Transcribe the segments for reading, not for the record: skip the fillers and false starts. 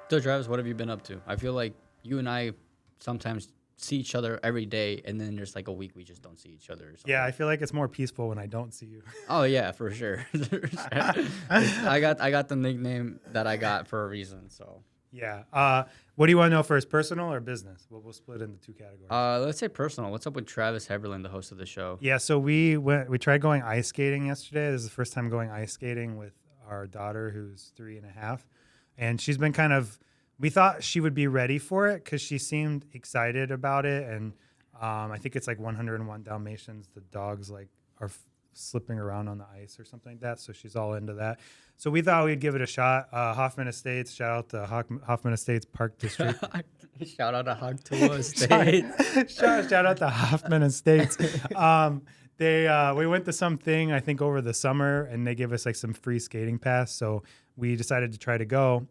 So, Travis, what have you been up to? I feel like you and I sometimes see each other every day, and then there's like a week we just don't see each other or something. Yeah, I feel like it's more peaceful when I don't see you. Oh yeah, for sure. I got the nickname that I got for a reason. So Yeah. What do you want to know first, personal or business? We'll split into two categories. let's say personal. What's up with Travis Heberling, the host of the show? Yeah, so we tried going ice skating yesterday. This is the first time going ice skating with our daughter, who's 3.5, and she's been we thought she would be ready for it because she seemed excited about it, and I think it's like 101 Dalmatians. The dogs like are slipping around on the ice or something like that, so she's all into that. So we thought we'd give it a shot. Hoffman Estates, shout out to Hoffman Estates Park District. Shout out to Hogtua Estate. shout out to Hoffman Estates. We went to something I think over the summer, and they gave us like some free skating pass. So we decided to try to go.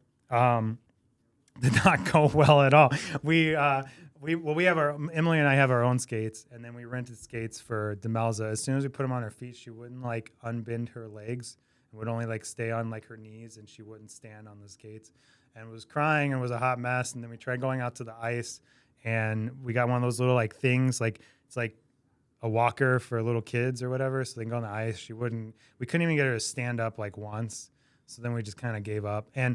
Did not go well at all. We have Emily and I have our own skates, and then we rented skates for Demelza. As soon as we put them on her feet, she wouldn't like unbend her legs. It would only like stay on like her knees, and she wouldn't stand on the skates, and was crying and was a hot mess. And then we tried going out to the ice, and we got one of those little like things, like it's like a walker for little kids or whatever, so they can go on the ice. We couldn't even get her to stand up like once. So then we just kind of gave up. And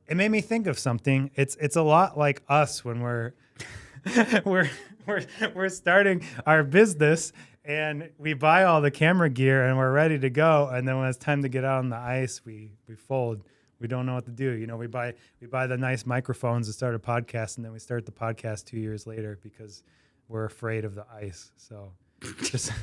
it made me think of something. It's a lot like us when we're we're starting our business, and we buy all the camera gear and we're ready to go, and then when it's time to get out on the ice, we fold. We don't know what to do. You know, we buy the nice microphones to start a podcast, and then we start the podcast 2 years later because we're afraid of the ice. So just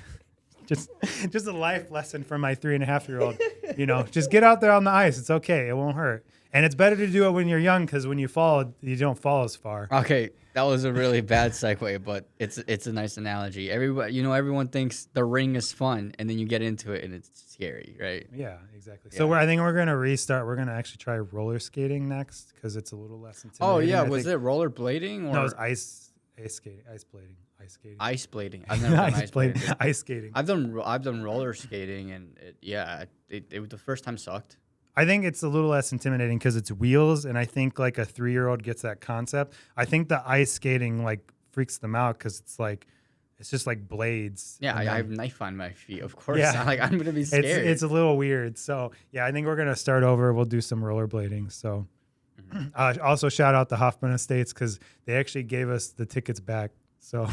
a life lesson for my 3.5-year-old. You know, just get out there on the ice. It's okay. It won't hurt. And it's better to do it when you're young, because when you fall, you don't fall as far. Okay, that was a really bad segue, but it's a nice analogy. Everyone thinks the ring is fun, and then you get into it and it's scary, right? Yeah, exactly. Yeah. So I think we're gonna restart. We're gonna actually try roller skating next because it's a little less intimidating. Oh yeah, was it roller blading or no? It was ice skating, ice blading. Ice blading. I've never done ice blading. Ice skating. I've done roller skating, and the first time sucked. I think it's a little less intimidating because it's wheels, and I think like a 3-year-old gets that concept. I think the ice skating like freaks them out because it's just like blades. Yeah, I have a knife on my feet. Of course, yeah. I'm gonna be scared. It's a little weird. So yeah, I think we're gonna start over. We'll do some rollerblading. So also shout out to Hoffman Estates because they actually gave us the tickets back. So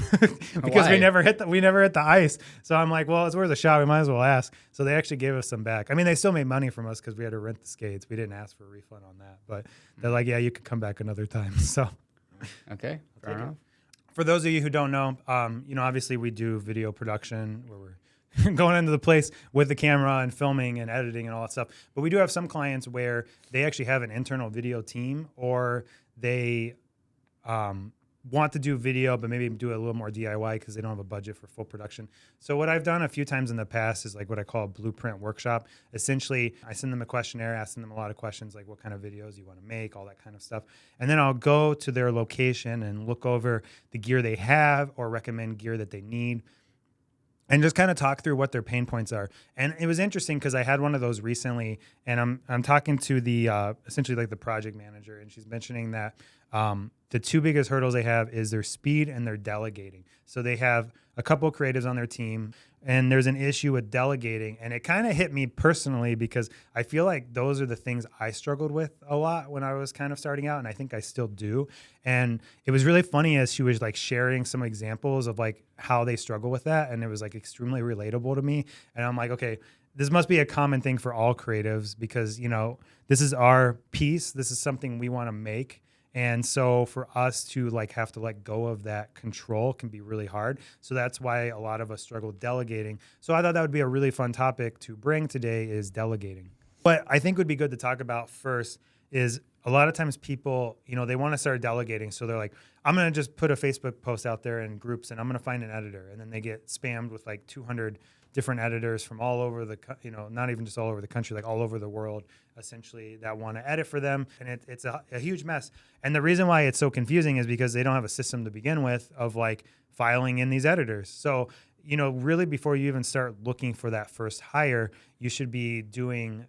because Why? we never hit the ice. So I'm like, well, it's worth a shot. We might as well ask. So they actually gave us some back. I mean, they still made money from us because we had to rent the skates. We didn't ask for a refund on that, but they're like, yeah, you could come back another time. So okay, fair enough. For those of you who don't know, obviously we do video production where we're going into the place with the camera and filming and editing and all that stuff. But we do have some clients where they actually have an internal video team, or they want to do video, but maybe do a little more DIY because they don't have a budget for full production. So what I've done a few times in the past is like what I call a blueprint workshop. Essentially, I send them a questionnaire, asking them a lot of questions like what kind of videos you want to make, all that kind of stuff. And then I'll go to their location and look over the gear they have or recommend gear that they need, and just kind of talk through what their pain points are. And it was interesting because I had one of those recently, and I'm talking to the essentially like the project manager, and she's mentioning that the two biggest hurdles they have is their speed and their delegating. So they have a couple of creatives on their team, and there's an issue with delegating. And it kind of hit me personally because I feel like those are the things I struggled with a lot when I was kind of starting out, and I think I still do. And it was really funny as she was like sharing some examples of like how they struggle with that, and it was like extremely relatable to me. And I'm like, okay, this must be a common thing for all creatives because, you know, this is our piece. This is something we want to make. And so for us to like have to let go of that control can be really hard. So that's why a lot of us struggle delegating. So I thought that would be a really fun topic to bring today is delegating. What I think would be good to talk about first is a lot of times people, you know, they want to start delegating. So they're like, I'm going to just put a Facebook post out there in groups and I'm going to find an editor. And then they get spammed with like 200 different editors from all over the, not even just all over the country, like all over the world, essentially, that want to edit for them. And it's a huge mess. And the reason why it's so confusing is because they don't have a system to begin with of like filing in these editors. So, really before you even start looking for that first hire, you should be doing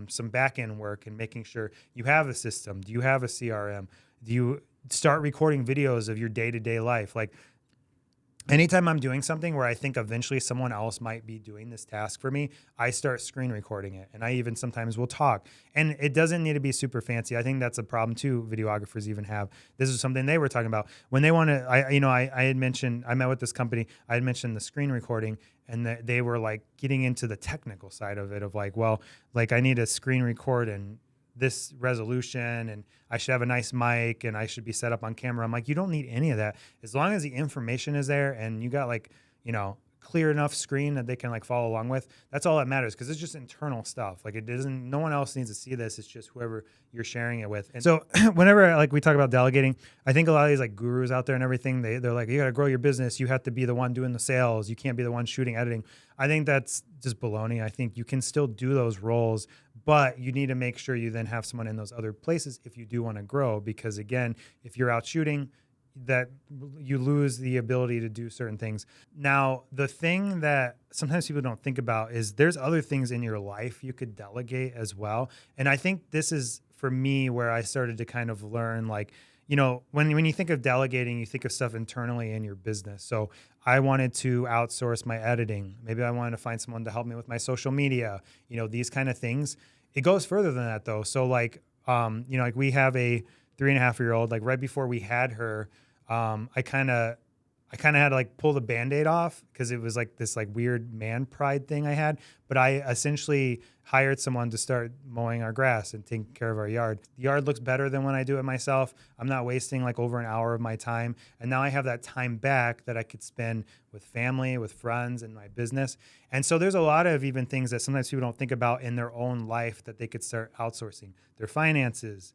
some back end work and making sure you have a system. Do you have a CRM? Do you start recording videos of your day-to-day life? Like, anytime I'm doing something where I think eventually someone else might be doing this task for me, I start screen recording it. And I even sometimes will talk. And it doesn't need to be super fancy. I think that's a problem too, videographers even have. This is something they were talking about. When they want to, I had mentioned, I met with this company, I had mentioned the screen recording, and they were like getting into the technical side of it of like, well, like I need a screen record and this resolution, and I should have a nice mic, and I should be set up on camera. I'm like, you don't need any of that. As long as the information is there and you got like, clear enough screen that they can like follow along with, that's all that matters, because it's just internal stuff. Like, it doesn't, no one else needs to see this. It's just whoever you're sharing it with. And so whenever like we talk about delegating, I think a lot of these like gurus out there and everything, they're like, you got to grow your business. You have to be the one doing the sales. You can't be the one shooting, editing. I think that's just baloney. I think you can still do those roles, but you need to make sure you then have someone in those other places if you do want to grow, because again, if you're out shooting, that you lose the ability to do certain things. Now, the thing that sometimes people don't think about is there's other things in your life you could delegate as well. And I think this is for me where I started to kind of learn, like, when you think of delegating, you think of stuff internally in your business. So I wanted to outsource my editing. Maybe I wanted to find someone to help me with my social media, these kind of things. It goes further than that though. So like, like we have a 3.5-year-old, like right before we had her, I kind of had to like pull the Band-Aid off, because it was like this like weird man pride thing I had. But I essentially hired someone to start mowing our grass and taking care of our yard. The yard looks better than when I do it myself. I'm not wasting like over an hour of my time. And now I have that time back that I could spend with family, with friends, and my business. And so there's a lot of even things that sometimes people don't think about in their own life that they could start outsourcing. Their finances,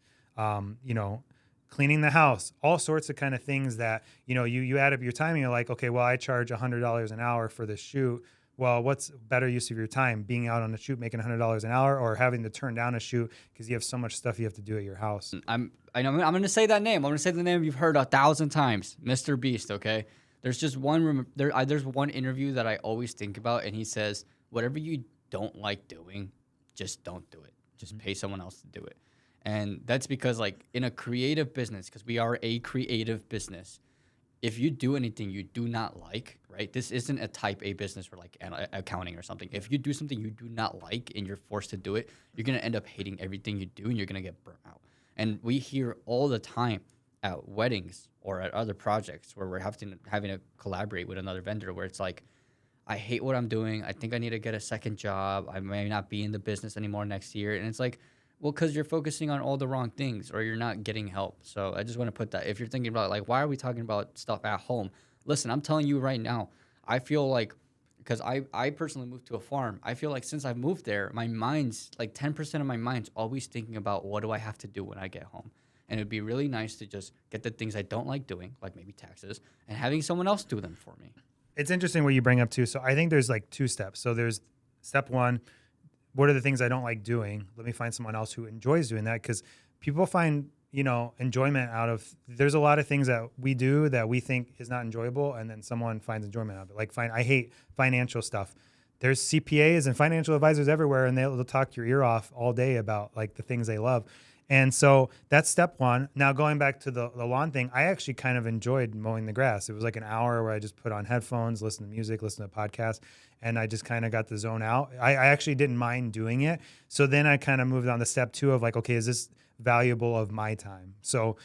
cleaning the house, all sorts of kind of things that, you add up your time and you're like, okay, well, I charge $100 an hour for this shoot. Well, what's better use of your time, being out on a shoot making $100 an hour, or having to turn down a shoot because you have so much stuff you have to do at your house? I'm going to say that name. I'm going to say the name you've heard 1,000 times, Mr. Beast. Okay. There's just there's one interview that I always think about. And he says, whatever you don't like doing, just don't do it. Just pay someone else to do it. And that's because, like, in a creative business, because we are a creative business, if you do anything you do not like, right? This isn't a type A business for like accounting or something. If you do something you do not like and you're forced to do it, you're going to end up hating everything you do, and you're going to get burnt out. And we hear all the time at weddings or at other projects where we're having to collaborate with another vendor, where it's like, I hate what I'm doing. I think I need to get a second job. I may not be in the business anymore next year. And it's like, well, because you're focusing on all the wrong things, or you're not getting help. So I just want to put that. If you're thinking about, like, why are we talking about stuff at home? Listen, I'm telling you right now, I feel like, because I personally moved to a farm, I feel like since I've moved there, my mind's, like 10% of my mind's always thinking about what do I have to do when I get home. And it'd be really nice to just get the things I don't like doing, like maybe taxes, and having someone else do them for me. It's interesting what you bring up too. So I think there's like 2 steps. So there's step 1. What are the things I don't like doing? Let me find someone else who enjoys doing that, because people find, enjoyment out of, there's a lot of things that we do that we think is not enjoyable, and then someone finds enjoyment out of it. Like, I hate financial stuff. There's CPAs and financial advisors everywhere, and they'll talk your ear off all day about like the things they love. And so that's step 1. Now, going back to the lawn thing, I actually kind of enjoyed mowing the grass. It was like an hour where I just put on headphones, listen to music, listen to podcasts, and I just kind of got the zone out. I actually didn't mind doing it. So then I kind of moved on to step 2 of like, okay, is this valuable of my time? So,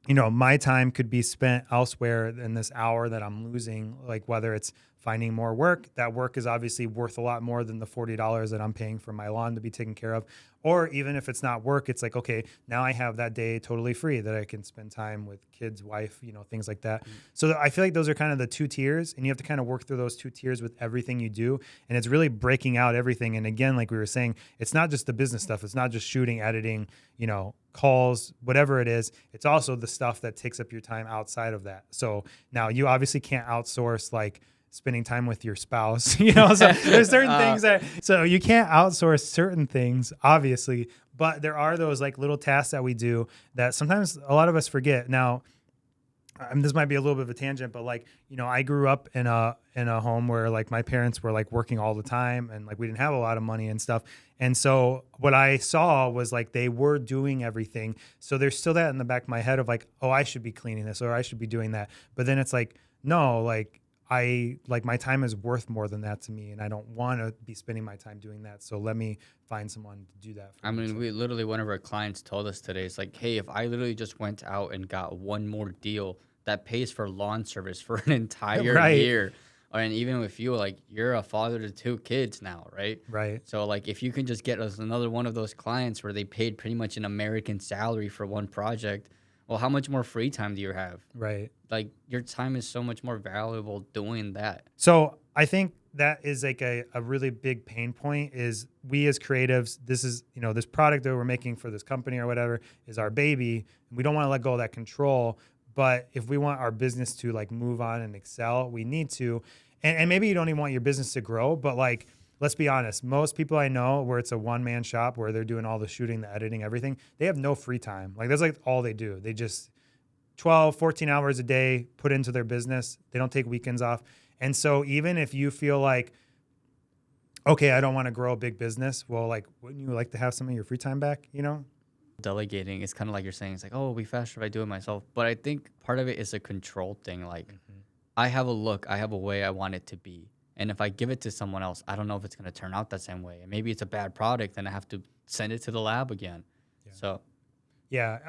my time could be spent elsewhere in this hour that I'm losing, like whether it's finding more work. That work is obviously worth a lot more than the $40 that I'm paying for my lawn to be taken care of. Or even if it's not work, it's like, okay, now I have that day totally free that I can spend time with kids, wife, things like that. So I feel like those are kind of the 2 tiers, and you have to kind of work through those 2 tiers with everything you do. And it's really breaking out everything. And again, like we were saying, it's not just the business stuff. It's not just shooting, editing, calls, whatever it is. It's also the stuff that takes up your time outside of that. So now you obviously can't outsource like spending time with your spouse, so there's certain things so you can't outsource certain things, obviously, but there are those like little tasks that we do that sometimes a lot of us forget. Now, this might be a little bit of a tangent, but like, I grew up in a home where like my parents were like working all the time and like we didn't have a lot of money and stuff. And so what I saw was like they were doing everything. So there's still that in the back of my head of like, oh, I should be cleaning this or I should be doing that. But then it's like, no, like my time is worth more than that to me, and I don't want to be spending my time doing that. So let me find someone to do that for me. We literally, one of our clients told us today, it's like, hey, if I literally just went out and got one more deal that pays for lawn service for an entire Right. year, and even with you, like, you're a father to 2 kids now, right? Right. So, like, if you can just get us another one of those clients where they paid pretty much an American salary for one project, well, how much more free time do you have? Right. Like, your time is so much more valuable doing that. So I think that is like a really big pain point is we as creatives, this is, this product that we're making for this company or whatever is our baby. And we don't want to let go of that control. But if we want our business to like move on and excel, we need to. And maybe you don't even want your business to grow, but like, let's be honest. Most people I know where it's a one-man shop where they're doing all the shooting, the editing, everything, they have no free time. Like that's like all they do. They just 12, 14 hours a day put into their business. They don't take weekends off. And so even if you feel like, okay, I don't want to grow a big business, well, like, wouldn't you like to have some of your free time back, Delegating is kind of like you're saying, it's like, oh, it'll be faster if I do it myself. But I think part of it is a control thing. Like, I have a look, I have a way I want it to be. And if I give it to someone else, I don't know if it's going to turn out that same way. And maybe it's a bad product and I have to send it to the lab again. Yeah. So, yeah.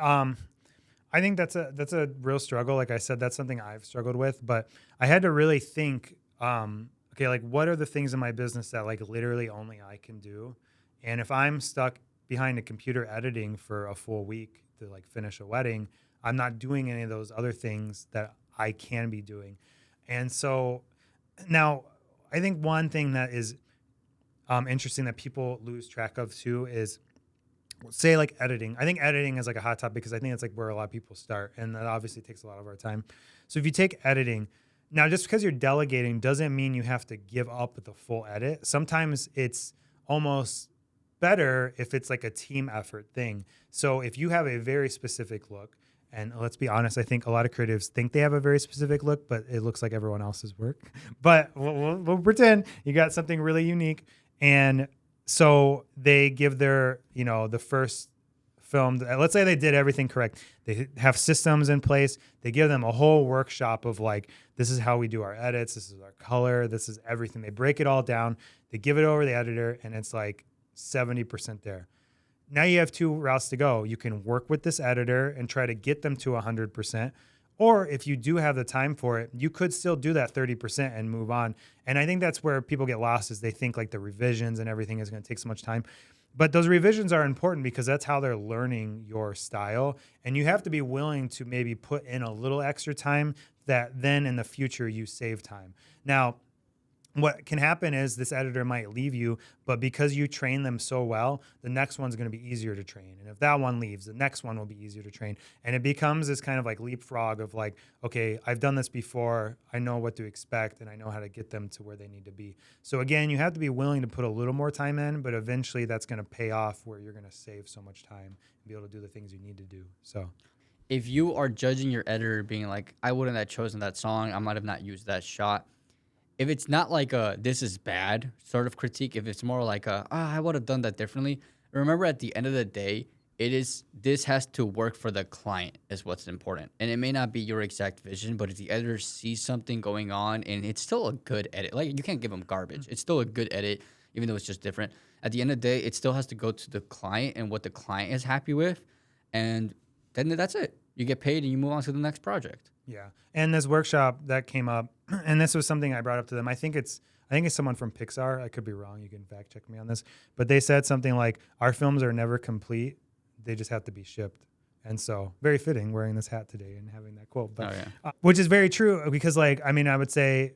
I think that's a real struggle. Like I said, that's something I've struggled with, but I had to really think, okay, like what are the things in my business that like literally only I can do? And if I'm stuck behind a computer editing for a full week to like finish a wedding, I'm not doing any of those other things that I can be doing. And so now I think one thing that is interesting that people lose track of too is say like editing. I think editing is like a hot topic because I think it's like where a lot of people start, and that obviously takes a lot of our time. So if you take editing, now just because you're delegating doesn't mean you have to give up the full edit. Sometimes it's almost better if it's like a team effort thing. So if you have a very specific look, and let's be honest, I think a lot of creatives think they have a very specific look, but it looks like everyone else's work. But we'll pretend you got something really unique. And so they give their, the first film, let's say they did everything correct. They have systems in place. They give them a whole workshop of like, this is how we do our edits. This is our color. This is everything. They break it all down. They give it over to the editor and it's like 70% there. Now you have 2 routes to go. You can work with this editor and try to get them to 100%. Or if you do have the time for it, you could still do that 30% and move on. And I think that's where people get lost is they think like the revisions and everything is going to take so much time. But those revisions are important because that's how they're learning your style. And you have to be willing to maybe put in a little extra time that then in the future you save time. Now, what can happen is this editor might leave you, but because you train them so well, the next one's going to be easier to train. And if that one leaves, the next one will be easier to train. And it becomes this kind of like leapfrog of like, okay, I've done this before. I know what to expect and I know how to get them to where they need to be. So again, you have to be willing to put a little more time in, but eventually that's going to pay off where you're going to save so much time and be able to do the things you need to do. So if you are judging your editor being like, I wouldn't have chosen that song, I might have not used that shot. If it's not like a this is bad sort of critique, if it's more like a I would have done that differently. Remember, at the end of the day, this has to work for the client is what's important, and it may not be your exact vision, but if the editor sees something going on and it's still a good edit, like you can't give them garbage. It's still a good edit, even though it's just different. At the end of the day, it still has to go to the client and what the client is happy with, and then that's it. You get paid and you move on to the next project. Yeah. And this workshop that came up, and this was something I brought up to them. I think it's someone from Pixar. I could be wrong. You can fact check me on this. But they said something like, our films are never complete. They just have to be shipped. And so very fitting wearing this hat today and having that quote. But, which is very true because I would say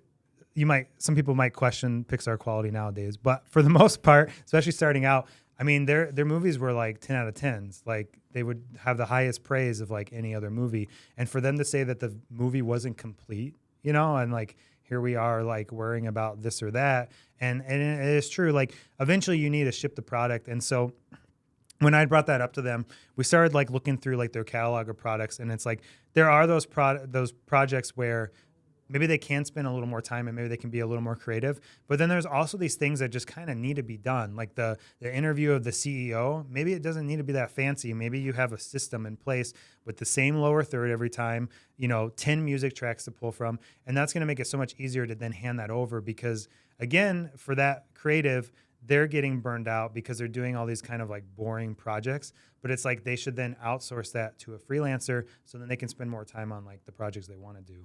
some people might question Pixar quality nowadays. But for the most part, especially starting out, their movies were like 10 out of 10s. Like they would have the highest praise of like any other movie. And for them to say that the movie wasn't complete, and like here we are like worrying about this or that. And it is true. Like eventually you need to ship the product. And so when I brought that up to them, we started like looking through like their catalog of products, and it's like there are those projects where maybe they can spend a little more time and maybe they can be a little more creative. But then there's also these things that just kind of need to be done, like the interview of the CEO. Maybe it doesn't need to be that fancy. Maybe you have a system in place with the same lower third every time, 10 music tracks to pull from, and that's going to make it so much easier to then hand that over, because again, for that creative, they're getting burned out because they're doing all these kind of like boring projects, but it's like they should then outsource that to a freelancer so then they can spend more time on like the projects they want to do.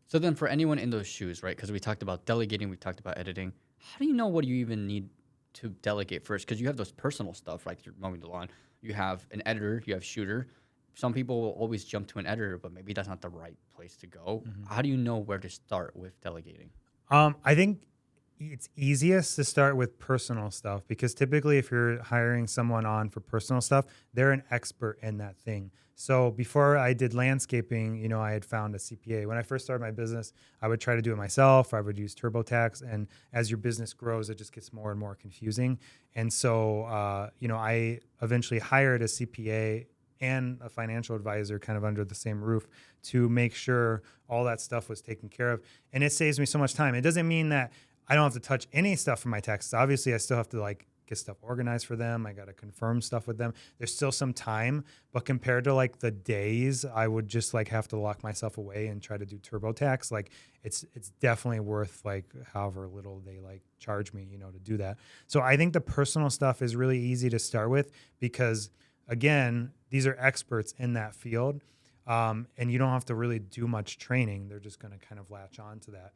So then for anyone in those shoes, right, because we talked about delegating, we talked about editing, how do you know what you even need to delegate first? Because you have those personal stuff, like you're mowing the lawn, you have an editor, you have shooter. Some people will always jump to an editor, but maybe that's not the right place to go. How do you know where to start with delegating? I think it's easiest to start with personal stuff, because typically if you're hiring someone on for personal stuff, they're an expert in that thing. So before I did landscaping, I had found a CPA. When I first started my business, I would try to do it myself. I would use TurboTax. And as your business grows, it just gets more and more confusing. And so, I eventually hired a CPA and a financial advisor kind of under the same roof to make sure all that stuff was taken care of. And it saves me so much time. It doesn't mean that I don't have to touch any stuff for my taxes. Obviously, I still have to like get stuff organized for them. I got to confirm stuff with them. There's still some time, but compared to like the days, I would just like have to lock myself away and try to do TurboTax. Like it's definitely worth like however little they like charge me, to do that. So I think the personal stuff is really easy to start with because again, these are experts in that field. And you don't have to really do much training. They're just going to kind of latch on to that.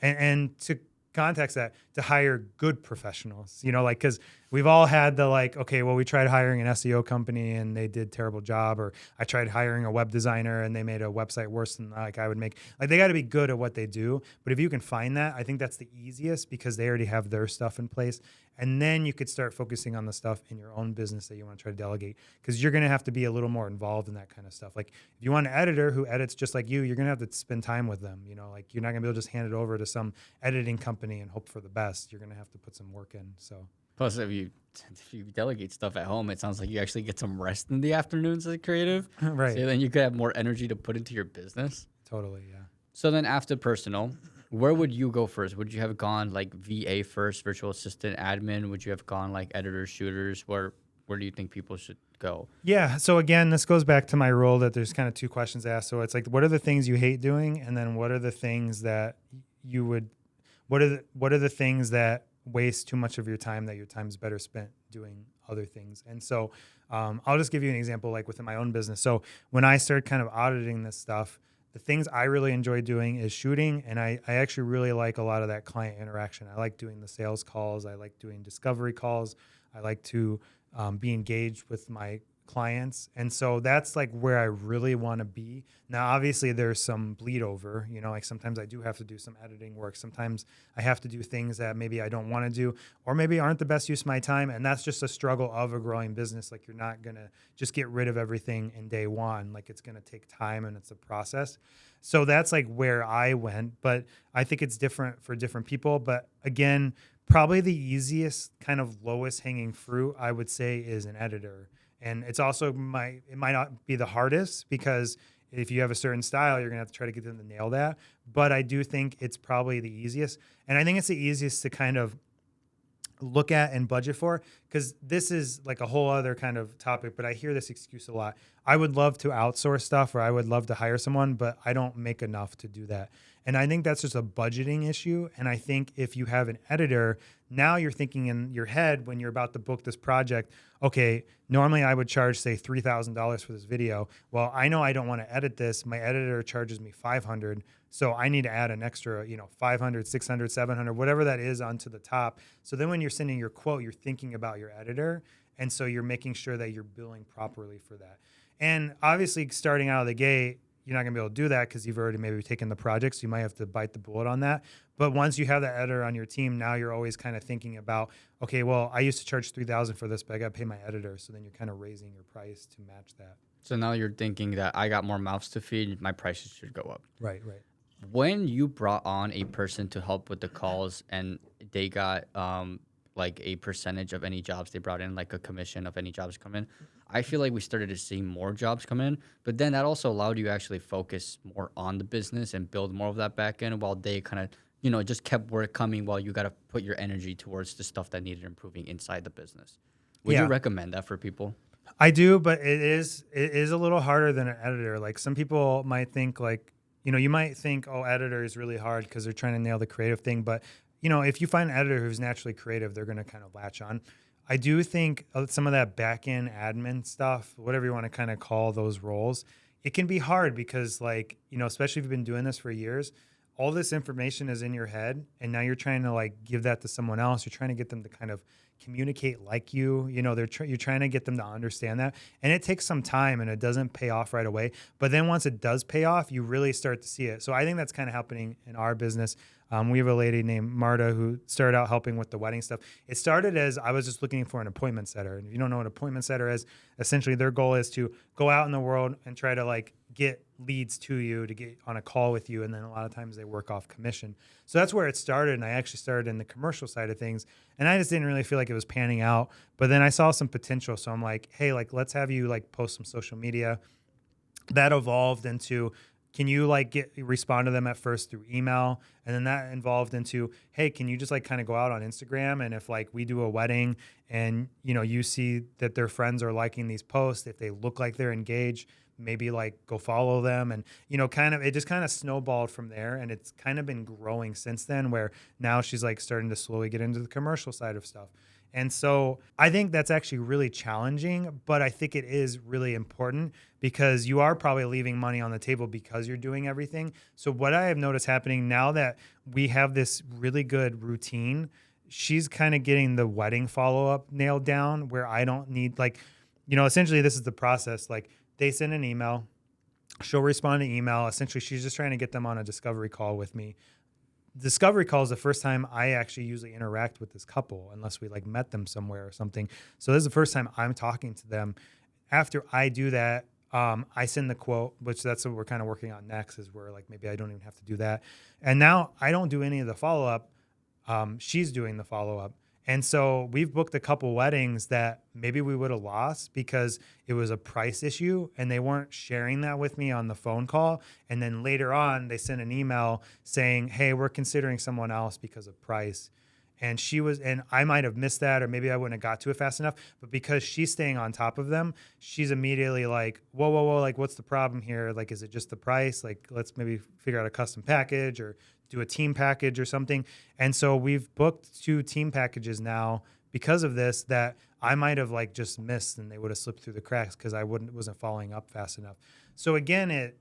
And to context that, to hire good professionals, because we've all had the like, okay, well, we tried hiring an SEO company and they did a terrible job, or I tried hiring a web designer and they made a website worse than like I would make. Like they got to be good at what they do. But if you can find that, I think that's the easiest because they already have their stuff in place. And then you could start focusing on the stuff in your own business that you want to try to delegate, because you're going to have to be a little more involved in that kind of stuff. Like if you want an editor who edits just like you're going to have to spend time with them. Like you're not going to be able to just hand it over to some editing company and hope for the best. You're going to have to put some work in. So plus, if you delegate stuff at home, it sounds like you actually get some rest in the afternoons as a creative. Right. So then you could have more energy to put into your business. Totally, yeah. So then after personal, where would you go first? Would you have gone like VA first, virtual assistant, admin? Would you have gone like editors, shooters? Where do you think people should go? Yeah. So again, this goes back to my rule that there's kind of two questions asked. So it's like, what are the things you hate doing? And then what are the things that what are the things that waste too much of your time that your time's better spent doing other things? And so I'll just give you an example, like within my own business. So when I started kind of auditing this stuff, the things I really enjoy doing is shooting, and I actually really like a lot of that client interaction. I like doing the sales calls. I like doing discovery calls. I like to be engaged with my clients. And so that's like where I really want to be. Now, obviously there's some bleed over, like sometimes I do have to do some editing work. Sometimes I have to do things that maybe I don't want to do, or maybe aren't the best use of my time. And that's just a struggle of a growing business. Like you're not going to just get rid of everything in day one. Like it's going to take time and it's a process. So that's like where I went, but I think it's different for different people. But again, probably the easiest kind of lowest hanging fruit I would say is an editor. And it's also it might not be the hardest, because if you have a certain style, you're going to have to try to get them to nail that. But I do think it's probably the easiest. And I think it's the easiest to kind of look at and budget for, because this is like a whole other kind of topic, but I hear this excuse a lot. I would love to outsource stuff, or I would love to hire someone, but I don't make enough to do that. And I think that's just a budgeting issue. And I think if you have an editor, now you're thinking in your head when you're about to book this project, okay, normally I would charge, say, $3,000 for this video. Well, I know I don't want to edit this. My editor charges me $500. So I need to add an extra, $500, $600, $700, whatever that is onto the top. So then when you're sending your quote, you're thinking about your editor. And so you're making sure that you're billing properly for that. And obviously starting out of the gate, you're not going to be able to do that because you've already maybe taken the project. So you might have to bite the bullet on that. But once you have that editor on your team, now you're always kind of thinking about, okay, well, I used to charge $3,000 for this, but I got to pay my editor. So then you're kind of raising your price to match that. So now you're thinking that I got more mouths to feed, my prices should go up. Right. When you brought on a person to help with the calls and they got like a percentage of any jobs they brought in, like a commission of any jobs come in. I feel like we started to see more jobs come in, but then that also allowed you to actually focus more on the business and build more of that back end while they kind of, just kept work coming while you got to put your energy towards the stuff that needed improving inside the business. Would you recommend that for people? I do, but it is a little harder than an editor. Like some people might think like, you might think, oh, editor is really hard because they're trying to nail the creative thing. But, if you find an editor who's naturally creative, they're going to kind of latch on. I do think some of that back end admin stuff, whatever you want to kind of call those roles, it can be hard because like, especially if you've been doing this for years, all this information is in your head and now you're trying to like give that to someone else. You're trying to get them to kind of communicate like you, you're trying to get them to understand that. And it takes some time and it doesn't pay off right away. But then once it does pay off, you really start to see it. So I think that's kind of happening in our business. We have a lady named Marta who started out helping with the wedding stuff. It started as I was just looking for an appointment setter. And if you don't know what an appointment setter is, essentially their goal is to go out in the world and try to like get leads to you to get on a call with you. And then a lot of times they work off commission. So that's where it started. And I actually started in the commercial side of things. And I just didn't really feel like it was panning out. But then I saw some potential. So I'm like, hey, like, let's have you like post some social media. That evolved into, can you like respond to them at first through email? And then that evolved into, hey, can you just like kind of go out on Instagram? And if like we do a wedding and, you see that their friends are liking these posts, if they look like they're engaged, maybe like go follow them. And, it just kind of snowballed from there. And it's kind of been growing since then where now she's like starting to slowly get into the commercial side of stuff. And so I think that's actually really challenging, but I think it is really important because you are probably leaving money on the table because you're doing everything. So what I have noticed happening now that we have this really good routine, she's kind of getting the wedding follow-up nailed down where I don't need essentially this is the process. Like they send an email, she'll respond to email. Essentially, she's just trying to get them on a discovery call with me. Discovery call is the first time I actually usually interact with this couple unless we like met them somewhere or something. So this is the first time I'm talking to them. After I do that, I send the quote, which that's what we're kind of working on next is where like maybe I don't even have to do that. And now I don't do any of the follow-up. She's doing the follow-up. And so we've booked a couple weddings that maybe we would have lost because it was a price issue and they weren't sharing that with me on the phone call. And then later on, they sent an email saying, hey, we're considering someone else because of price. And I might have missed that or maybe I wouldn't have got to it fast enough. But because she's staying on top of them, she's immediately like, whoa, like, what's the problem here? Like, is it just the price? Like, let's maybe figure out a custom package or do a team package or something. And so we've booked 2 team packages now because of this that I might have like just missed and they would have slipped through the cracks because I wasn't following up fast enough. So again, it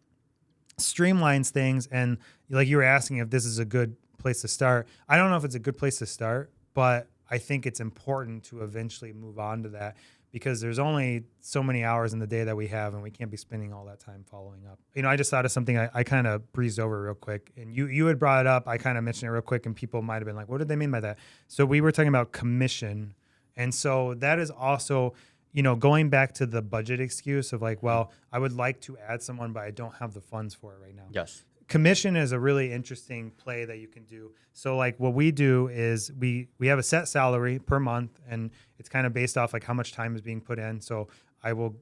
streamlines things. And like you were asking if this is a good place to start. I don't know if it's a good place to start, but I think it's important to eventually move on to that because there's only so many hours in the day that we have and we can't be spending all that time following up. I just thought of something I kind of breezed over real quick and you had brought it up. I kind of mentioned it real quick and people might've been like, what did they mean by that? So we were talking about commission. And so that is also, going back to the budget excuse of like, well, I would like to add someone, but I don't have the funds for it right now. Yes. Commission is a really interesting play that you can do. So like what we do is we have a set salary per month and it's kind of based off like how much time is being put in. So I will,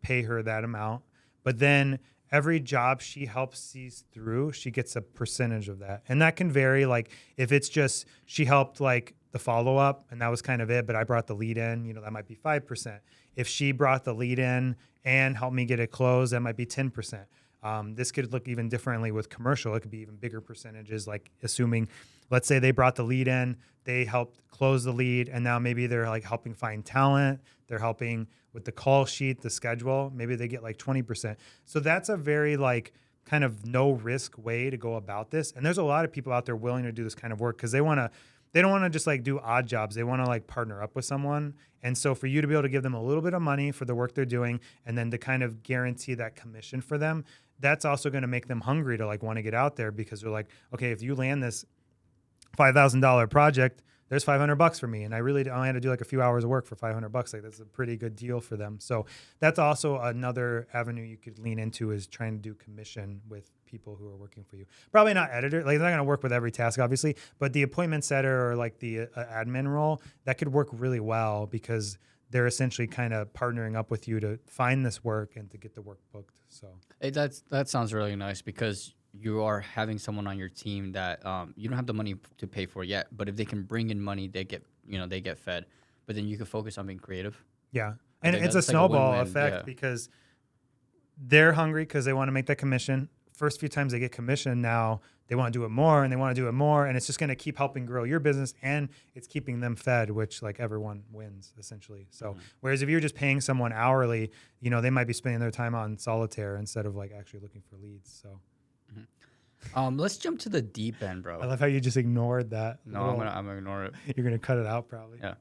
pay her that amount. But then every job she helps see through, she gets a percentage of that. And that can vary. Like if it's just she helped like the follow-up and that was kind of it, but I brought the lead in, that might be 5%. If she brought the lead in and helped me get it closed, that might be 10%. This could look even differently with commercial. It could be even bigger percentages, like assuming, let's say they brought the lead in, they helped close the lead, and now maybe they're like helping find talent. They're helping with the call sheet, the schedule. Maybe they get like 20%. So that's a very like kind of no risk way to go about this. And there's a lot of people out there willing to do this kind of work because they don't want to just like do odd jobs. They want to like partner up with someone. And so for you to be able to give them a little bit of money for the work they're doing and then to kind of guarantee that commission for them, that's also going to make them hungry to like want to get out there because they're like, okay, if you land this $5,000 project, there's $500 for me. And I really only had to do like a few hours of work for $500. Like that's a pretty good deal for them. So that's also another avenue you could lean into, is trying to do commission with people who are working for you. Probably not editor. Like they're not going to work with every task, obviously, but the appointment setter or like the admin role, that could work really well because they're essentially kind of partnering up with you to find this work and to get the work booked. So that sounds really nice, because you are having someone on your team that you don't have the money to pay for yet, but if they can bring in money, they get fed. But then you can focus on being creative. Yeah, and it's a snowball effect because they're hungry because they want to make that commission. First few times they get commission, now they want to do it more and they want to do it more, and it's just going to keep helping grow your business, and it's keeping them fed, which like everyone wins essentially. So whereas if you're just paying someone hourly, they might be spending their time on solitaire instead of like actually looking for leads. So let's jump to the deep end, bro. I love how you just ignored that. No, I'm gonna ignore it. You're gonna cut it out probably. Yeah.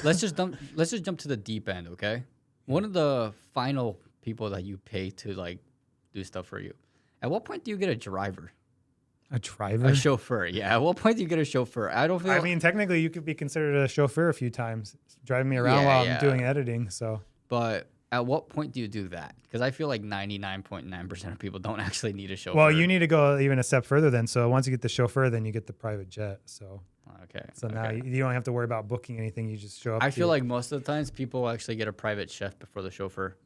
Let's just jump to the deep end, okay? One of the final people that you pay to like do stuff for you. At what point do you get a driver? A driver? A chauffeur, yeah. At what point do you get a chauffeur? I mean, technically, you could be considered a chauffeur a few times, driving me around while I'm doing editing. So, but at what point do you do that? Because I feel like 99.9% of people don't actually need a chauffeur. Well, you need to go even a step further then. So once you get the chauffeur, then you get the private jet. So okay. So now you don't have to worry about booking anything. You just show up. I feel like most of the times people actually get a private chef before the chauffeur.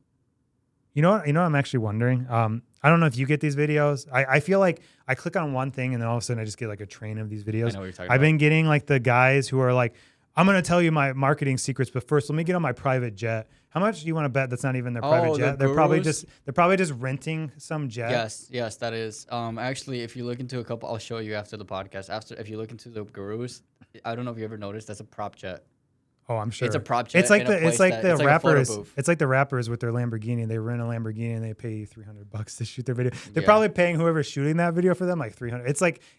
You know what I'm actually wondering? I don't know if you get these videos. I feel like I click on one thing and then all of a sudden I just get like a train of these videos. I know what you're talking I've about. been getting like the guys who are like, I'm going to tell you my marketing secrets, but first let me get on my private jet. How much do you want to bet that's not even their private jet? They're probably just renting some jet. Yes, that is. Actually, if you look into a couple, I'll show you after the podcast. If you look into the gurus, I don't know if you ever noticed, that's a prop jet. Oh, I'm sure. It's a prop jet. It's like the rappers. Like it's like the rappers with their Lamborghini. They rent a Lamborghini and they pay you $300 to shoot their video. They're probably paying whoever's shooting that video for them like $300.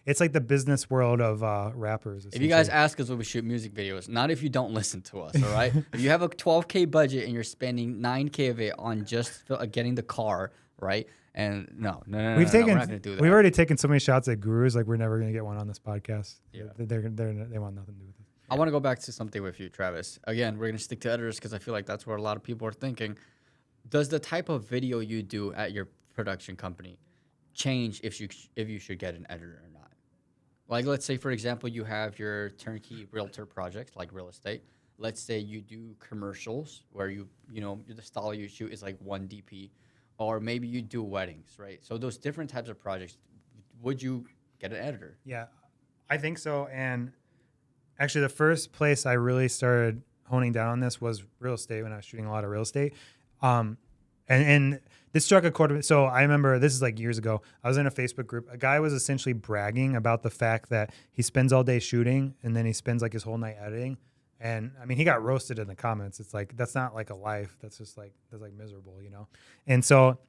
It's like the business world of rappers. If you guys ask us when we shoot music videos, not if you don't listen to us, all right? If you have a $12K budget and you're spending $9K of it on just getting the car, right? And no, we're not gonna do that. We've already taken so many shots at gurus, like we're never gonna get one on this podcast. Yeah. They want nothing to do with it. I want to go back to something with you, Travis. Again, we're going to stick to editors because I feel like that's where a lot of people are thinking. Does the type of video you do at your production company change if you should get an editor or not? Like, let's say, for example, you have your turnkey realtor project, like real estate. Let's say you do commercials where the style you shoot is like one DP, or maybe you do weddings, right? So those different types of projects, would you get an editor? Yeah, I think so. And actually, the first place I really started honing down on this was real estate when I was shooting a lot of real estate. And this struck a chord. So I remember, this is like years ago, I was in a Facebook group. A guy was essentially bragging about the fact that he spends all day shooting and then he spends like his whole night editing. And I mean, he got roasted in the comments. It's like, that's not like a life. That's just like, that's like miserable, And so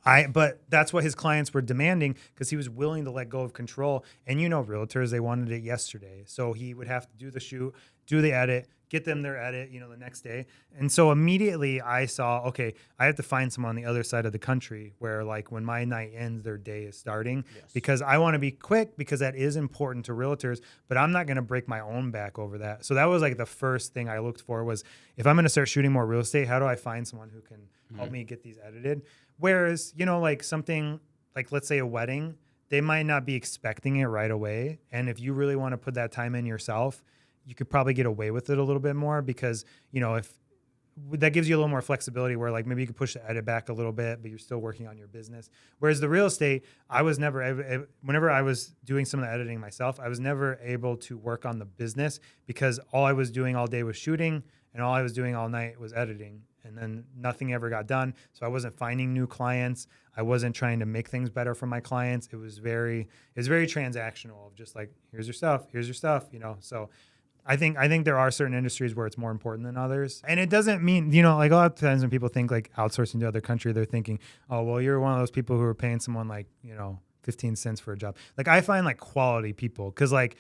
but that's what his clients were demanding because he was willing to let go of control. And realtors, they wanted it yesterday. So he would have to do the shoot, do the edit, get them their edit, the next day. And so immediately I saw, okay, I have to find someone on the other side of the country where like when my night ends, their day is starting because I want to be quick because that is important to realtors, but I'm not going to break my own back over that. So that was like the first thing I looked for was if I'm going to start shooting more real estate, how do I find someone who can help me get these edited? Whereas, like something like, let's say a wedding, they might not be expecting it right away. And if you really want to put that time in yourself, you could probably get away with it a little bit more because, if that gives you a little more flexibility where like maybe you could push the edit back a little bit, but you're still working on your business. Whereas the real estate, I was never, whenever I was doing some of the editing myself, I was never able to work on the business because all I was doing all day was shooting and all I was doing all night was editing. And then nothing ever got done. So I wasn't finding new clients. I wasn't trying to make things better for my clients. It was very transactional of just like, here's your stuff. So I think there are certain industries where it's more important than others. And it doesn't mean, like a lot of times when people think like outsourcing to other country, they're thinking, oh, well, you're one of those people who are paying someone like, 15 cents for a job. Like I find like quality people because like,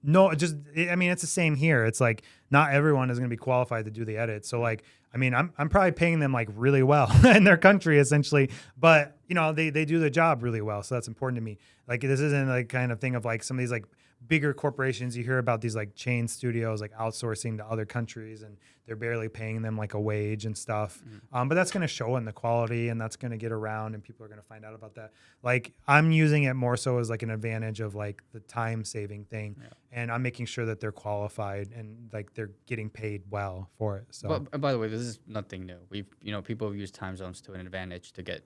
no, it's the same here. It's like not everyone is going to be qualified to do the edit. So like, I'm probably paying them like really well in their country essentially, but they do the job really well. So that's important to me. Like this isn't like kind of thing of like some of these like bigger corporations, you hear about these like chain studios like outsourcing to other countries, and they're barely paying them like a wage and stuff. But that's going to show in the quality, and that's going to get around, and people are going to find out about that. Like I'm using it more so as like an advantage of like the time saving thing, and I'm making sure that they're qualified and like they're getting paid well for it. So, But by the way, this is nothing new. We've people have used time zones to an advantage to get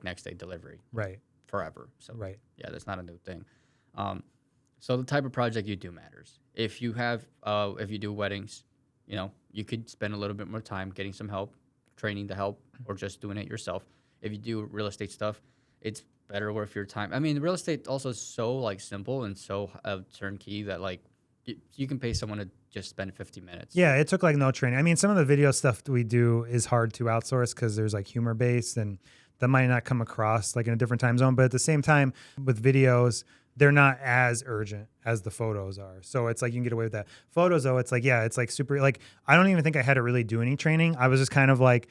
next day delivery right, forever. So right, yeah, that's not a new thing. So the type of project you do matters. If you do weddings, you could spend a little bit more time getting some help, training the help, or just doing it yourself. If you do real estate stuff, it's better worth your time. I mean, real estate also is so like simple and so turnkey that like you can pay someone to just spend 50 minutes. Yeah, it took like no training. I mean, some of the video stuff that we do is hard to outsource because there's like humor based, and that might not come across like in a different time zone. But at the same time, with videos, they're not as urgent as the photos are. So it's like you can get away with that. Photos though, it's like, yeah, it's like super, like I don't even think I had to really do any training. I was just kind of like,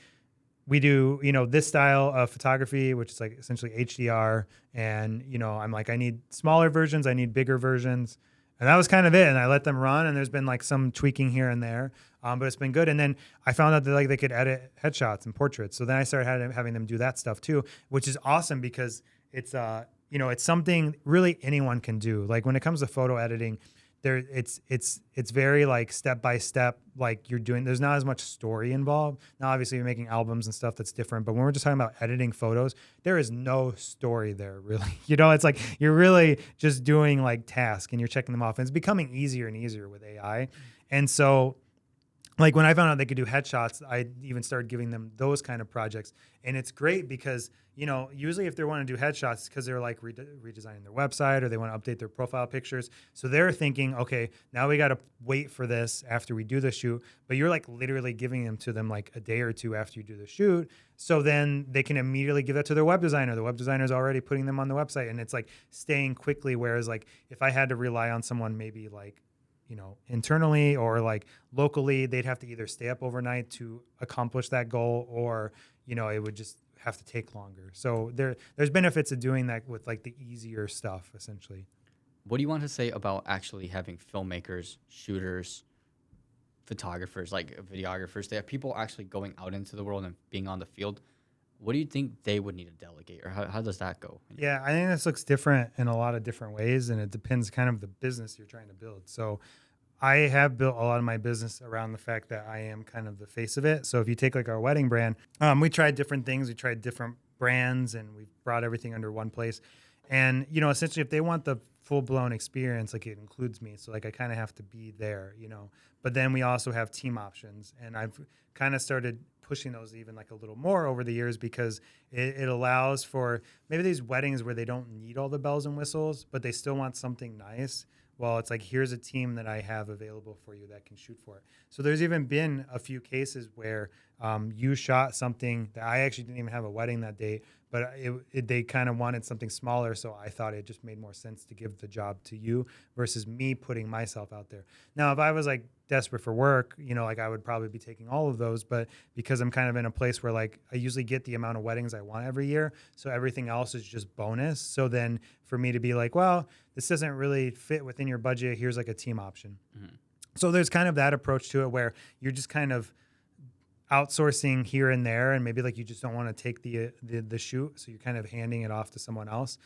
we do, this style of photography, which is like essentially HDR. And, I'm like, I need smaller versions. I need bigger versions. And that was kind of it. And I let them run, and there's been like some tweaking here and there, but it's been good. And then I found out that like they could edit headshots and portraits. So then I started having them do that stuff too, which is awesome because it's, it's something really anyone can do. Like when it comes to photo editing, it's very like step by step, like you're doing, there's not as much story involved. Now, obviously you're making albums and stuff that's different, but when we're just talking about editing photos, there is no story there really. It's like you're really just doing like tasks and you're checking them off, and it's becoming easier and easier with AI. And so like when I found out they could do headshots, I even started giving them those kind of projects. And it's great because, usually if they want to do headshots, it's because they're like redesigning their website or they want to update their profile pictures. So they're thinking, okay, now we got to wait for this after we do the shoot. But you're like literally giving them to them like a day or two after you do the shoot. So then they can immediately give that to their web designer. The web designer is already putting them on the website, and it's like staying quickly. Whereas like if I had to rely on someone maybe like, internally or like locally, they'd have to either stay up overnight to accomplish that goal, or, it would just have to take longer. So there's benefits of doing that with like the easier stuff, essentially. What do you want to say about actually having filmmakers, shooters, photographers, like videographers? They have people actually going out into the world and being on the field. What do you think they would need to delegate, or how does that go? Yeah, I think this looks different in a lot of different ways, and it depends kind of the business you're trying to build. So I have built a lot of my business around the fact that I am kind of the face of it. So if you take like our wedding brand, we tried different things. We tried different brands, and we brought everything under one place. And, essentially if they want the full-blown experience, like it includes me. So like I kind of have to be there, But then we also have team options, and I've kind of started pushing those even like a little more over the years, because it allows for maybe these weddings where they don't need all the bells and whistles, but they still want something nice. Well, it's like, here's a team that I have available for you that can shoot for it. So there's even been a few cases where you shot something that I actually didn't even have a wedding that day, but they kind of wanted something smaller. So I thought it just made more sense to give the job to you versus me putting myself out there. Now, if I was like desperate for work, like I would probably be taking all of those, but because I'm kind of in a place where like I usually get the amount of weddings I want every year, so everything else is just bonus. So then for me to be like, well, this doesn't really fit within your budget, here's like a team option. Mm-hmm. So there's kind of that approach to it where you're just kind of outsourcing here and there, and maybe like you just don't want to take the shoot, so you're kind of handing it off to someone else.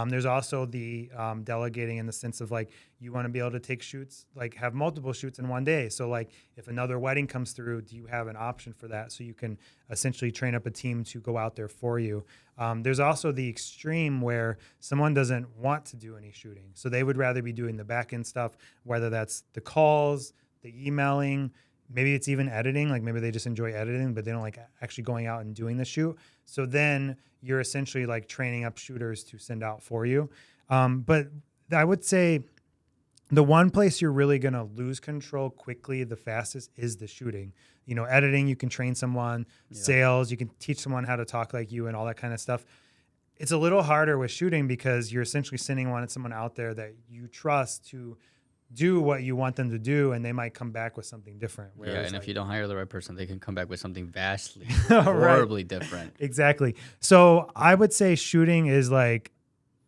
There's also the delegating in the sense of like you want to be able to take shoots, like have multiple shoots in one day. So like if another wedding comes through, do you have an option for that? So you can essentially train up a team to go out there for you. There's also the extreme where someone doesn't want to do any shooting, so they would rather be doing the back end stuff, whether that's the calls, the emailing. Maybe it's even editing, like maybe they just enjoy editing, but they don't like actually going out and doing the shoot. So then you're essentially like training up shooters to send out for you. But I would say the one place you're really going to lose control quickly the fastest is the shooting. Editing, you can train someone, sales, you can teach someone how to talk like you and all that kind of stuff. It's a little harder with shooting because you're essentially sending someone out there that you trust to do what you want them to do, and they might come back with something different. Yeah, and if you don't hire the right person, they can come back with something horribly different. Exactly. So I would say shooting is like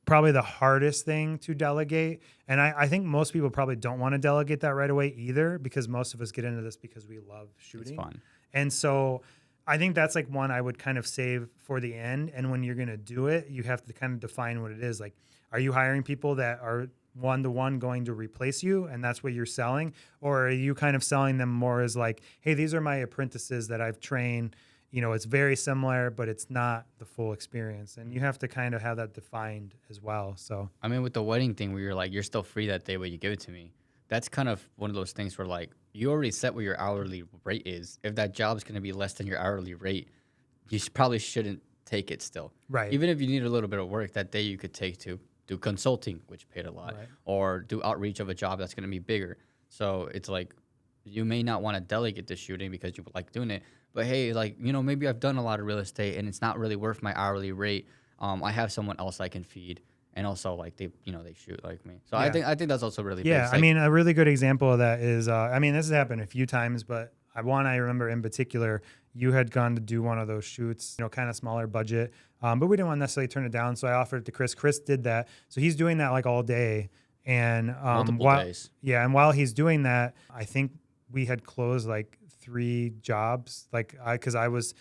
probably the hardest thing to delegate. And I think most people probably don't want to delegate that right away either, because most of us get into this because we love shooting. It's fun. And so I think that's like one I would kind of save for the end. And when you're going to do it, you have to kind of define what it is. Like, are you hiring people that are one-to-one going to replace you, and that's what you're selling? Or are you kind of selling them more as like, hey, these are my apprentices that I've trained. It's very similar, but it's not the full experience. And you have to kind of have that defined as well. So, I mean, with the wedding thing where you're like, you're still free that day when you give it to me, that's kind of one of those things where like, you already set what your hourly rate is. If that job's going to be less than your hourly rate, you probably shouldn't take it still. Right. Even if you need a little bit of work that day, you could take to do consulting, which paid a lot, Right. or do outreach of a job that's going to be bigger. So it's like, you may not want to delegate the shooting because you like doing it, but hey, like, maybe I've done a lot of real estate and it's not really worth my hourly rate. I have someone else I can feed, and also like they shoot like me. So Yeah. I think that's also really big. yeah, It's I like, mean, a really good example of that is, this has happened a few times, but I remember in particular, you had gone to do one of those shoots, kind of smaller budget, but we didn't want to necessarily turn it down. So I offered it to Chris. Chris did that. So he's doing that like all day. And multiple days. Yeah. And while he's doing that, I think we had closed like 3 jobs, because I was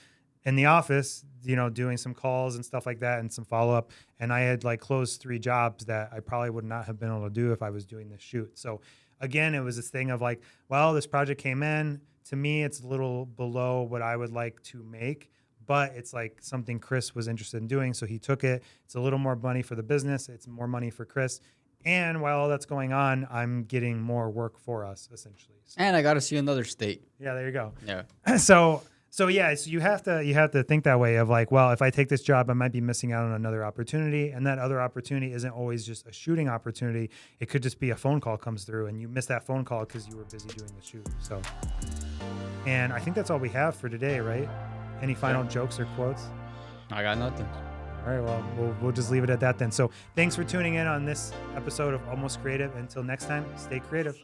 in the office, doing some calls and stuff like that and some follow-up. And I had like closed 3 jobs that I probably would not have been able to do if I was doing this shoot. So again, it was this thing of like, well, this project came in. To me, it's a little below what I would like to make, but it's like something Chris was interested in doing. So he took it. It's a little more money for the business. It's more money for Chris. And while all that's going on, I'm getting more work for us, essentially. So, And I got to see another state. yeah, there you go. Yeah. So you have to think that way of like, well, if I take this job, I might be missing out on another opportunity, and that other opportunity isn't always just a shooting opportunity. It could just be a phone call comes through, and you miss that phone call because you were busy doing the shoot. So, and I think that's all we have for today, right? Any final jokes or quotes? I got nothing. All right, well, we'll just leave it at that then. So thanks for tuning in on this episode of Almost Creative. Until next time, stay creative.